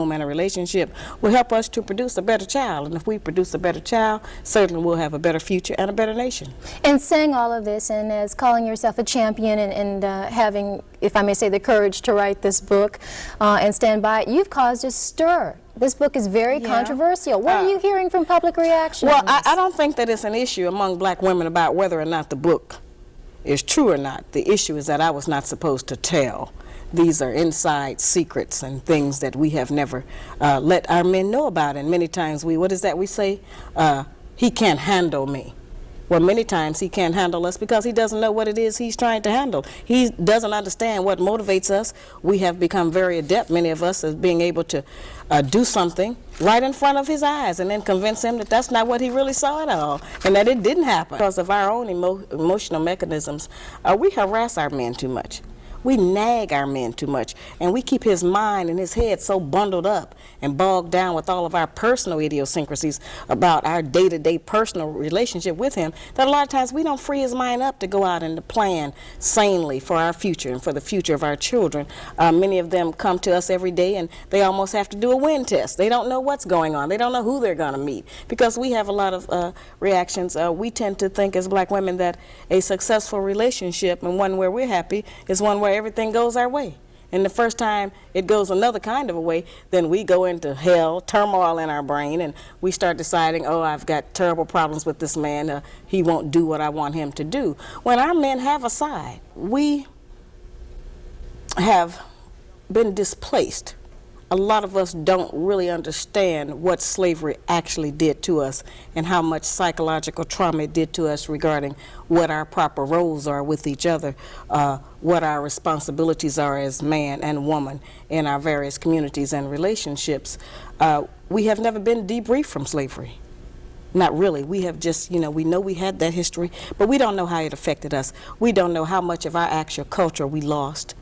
and a relationship will help us to produce a better child. And if we produce a better child, certainly we'll have a better future and a better nation. And saying all of this, and as calling yourself a champion, and having, if I may say, the courage to write this book and stand by it, you've caused a stir. This book is very controversial. What are you hearing from public reaction? Well, I don't think that it's an issue among black women about whether or not the book is true or not. The issue is that I was not supposed to tell. These are inside secrets and things that we have never let our men know about. And many times what is that we say? He can't handle me. Well, many times he can't handle us because he doesn't know what it is he's trying to handle. He doesn't understand what motivates us. We have become very adept, many of us, as being able to do something right in front of his eyes and then convince him that that's not what he really saw at all and that it didn't happen. Because of our own emotional mechanisms, we harass our men too much. We nag our men too much, and we keep his mind and his head so bundled up and bogged down with all of our personal idiosyncrasies about our day-to-day personal relationship with him that a lot of times we don't free his mind up to go out and to plan sanely for our future and for the future of our children. Many of them come to us every day and they almost have to do a wind test. They don't know what's going on. They don't know who they're going to meet because we have a lot of reactions. We tend to think as black women that a successful relationship and one where we're happy is one where everything goes our way. And the first time it goes another kind of a way, then we go into hell, turmoil in our brain, and we start deciding, oh, I've got terrible problems with this man. He won't do what I want him to do. When our men have a side, we have been displaced. A lot of us don't really understand what slavery actually did to us and how much psychological trauma it did to us regarding what our proper roles are with each other, what our responsibilities are as man and woman in our various communities and relationships. We have never been debriefed from slavery. Not really. We have just, we know we had that history, but we don't know how it affected us. We don't know how much of our actual culture we lost,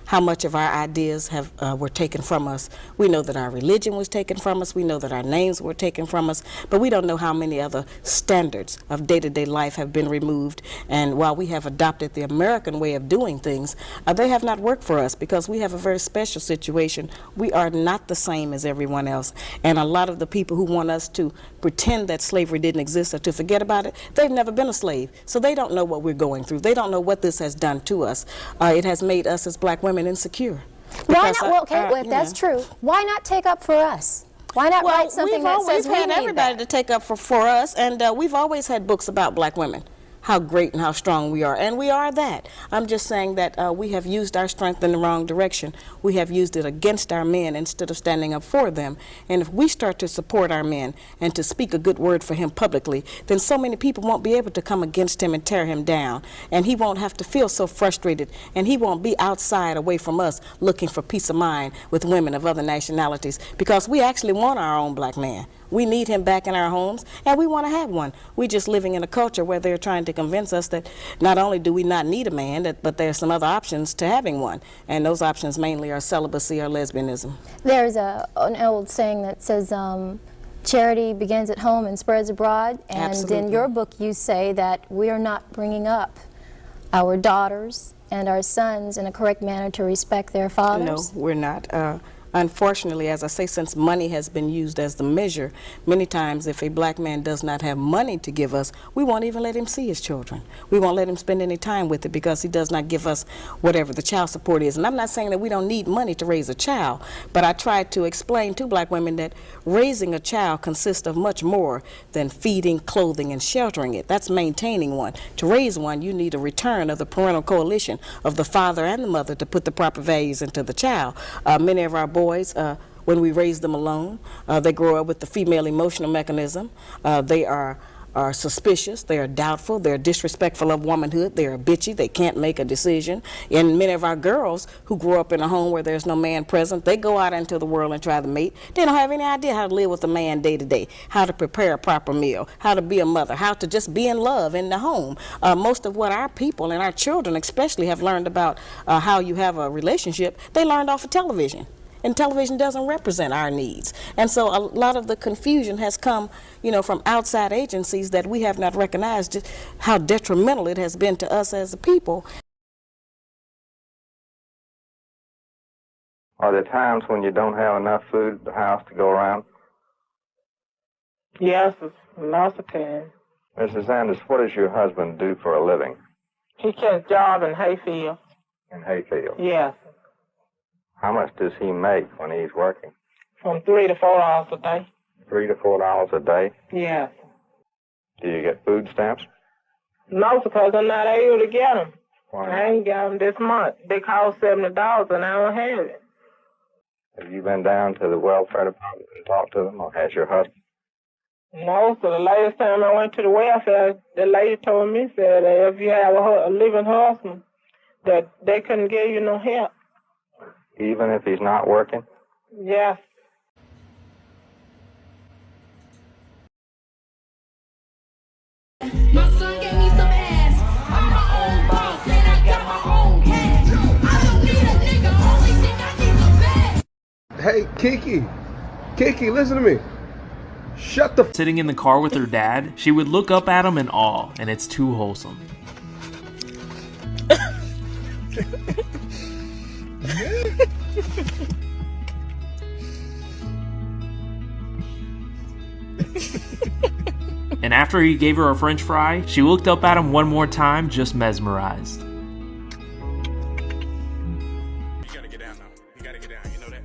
how much of our ideas were taken from us. We know that our religion was taken from us. We know that our names were taken from us. But we don't know how many other standards of day-to-day life have been removed. And while we have adopted the American way of doing things, they have not worked for us because we have a very special situation. We are not the same as everyone else. And a lot of the people who want us to pretend that slavery didn't exist or to forget about it, they've never been a slave. So they don't know what we're going through. They don't know what this has done to us. It has made us as black women insecure. Why not? Well, okay, well, if that's true, why not take up for us? Why not write something that says we need that? We've had everybody to take up for us, and we've always had books about black women, how great and how strong we are, and we are that. I'm just saying that we have used our strength in the wrong direction. We have used it against our men instead of standing up for them. And if we start to support our men and to speak a good word for him publicly, then so many people won't be able to come against him and tear him down. And he won't have to feel so frustrated, and he won't be outside away from us looking for peace of mind with women of other nationalities, because we actually want our own black man. We need him back in our homes, and we want to have one. We're just living in a culture where they're trying to convince us that not only do we not need a man, but there's some other options to having one. And those options mainly are celibacy or lesbianism. There's an old saying that says, charity begins at home and spreads abroad. And Absolutely. In your book you say that we are not bringing up our daughters and our sons in a correct manner to respect their fathers. No, we're not. Unfortunately, as I say, since money has been used as the measure, many times if a black man does not have money to give us, we won't even let him see his children. We won't let him spend any time with it because he does not give us whatever the child support is. And I'm not saying that we don't need money to raise a child, but I try to explain to black women that raising a child consists of much more than feeding, clothing, and sheltering it. That's maintaining one. To raise one, you need a return of the parental coalition of the father and the mother to put the proper values into the child. Many of our boys, when we raise them alone, they grow up with the female emotional mechanism. They are suspicious, they are doubtful, they're disrespectful of womanhood, they are bitchy, they can't make a decision. And many of our girls who grow up in a home where there's no man present, they go out into the world and try to mate. They don't have any idea how to live with a man day to day, how to prepare a proper meal, how to be a mother, how to just be in love in the home. Most of what our people and our children especially have learned about how you have a relationship, they learned off of television. And television doesn't represent our needs. And so a lot of the confusion has come, from outside agencies that we have not recognized just how detrimental it has been to us as a people. Are there times when you don't have enough food at the house to go around? Yes, lots of times. Mrs. Anders, what does your husband do for a living? He gets jobs in hayfield. In Hayfield? Yes, How much does he make when he's working? from $3 to $4 a day. $3 to $4 a day? Yes. Do you get food stamps? No, because I'm not able to get them. Why I ain't got them this month. They cost $70 and I don't have it. Have you been down to the welfare department and talked to them, or has your husband? No, so the latest time I went to the welfare, the lady told me, said that if you have a living husband, that they couldn't give you no help. Even if he's not working? Yes. My son gave me some ass. I'm my own boss and I got my own cash. I don't need a nigga, only thing I need some bad. Hey, Kiki, listen to me. Shut the Sitting in the car with her dad, she would look up at him in awe, and it's too wholesome. And after he gave her a french fry, she looked up at him one more time, just mesmerized. You gotta get down now. You gotta get down. You know that?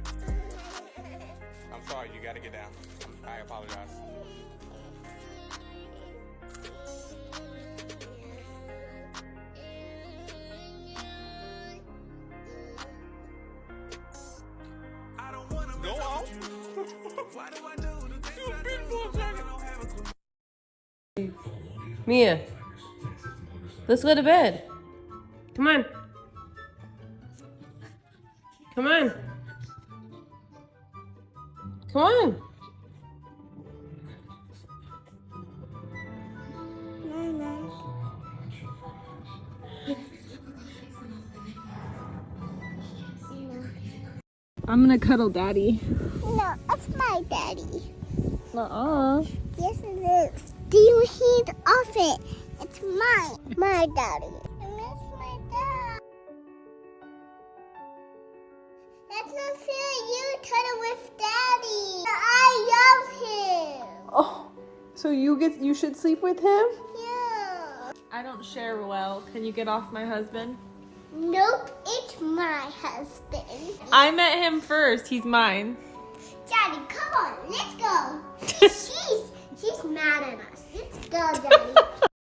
I'm sorry. You gotta get down. I apologize. Go on. Why do I do the things I do? I don't have a clue. Mia, let's go to bed. Come on. Come on. Come on. I'm gonna cuddle Daddy. No, that's my daddy. Uh-uh. Yes, it is. Do you heat off it? It's mine. My daddy. I miss my dad. That's not fair. You cuddle with daddy. I love him. Oh, so you should sleep with him? Yeah. I don't share well. Can you get off my husband? Nope, it's my husband. I met him first. He's mine. Daddy, come on, let's go. She's mad at us. Let's go, Daddy.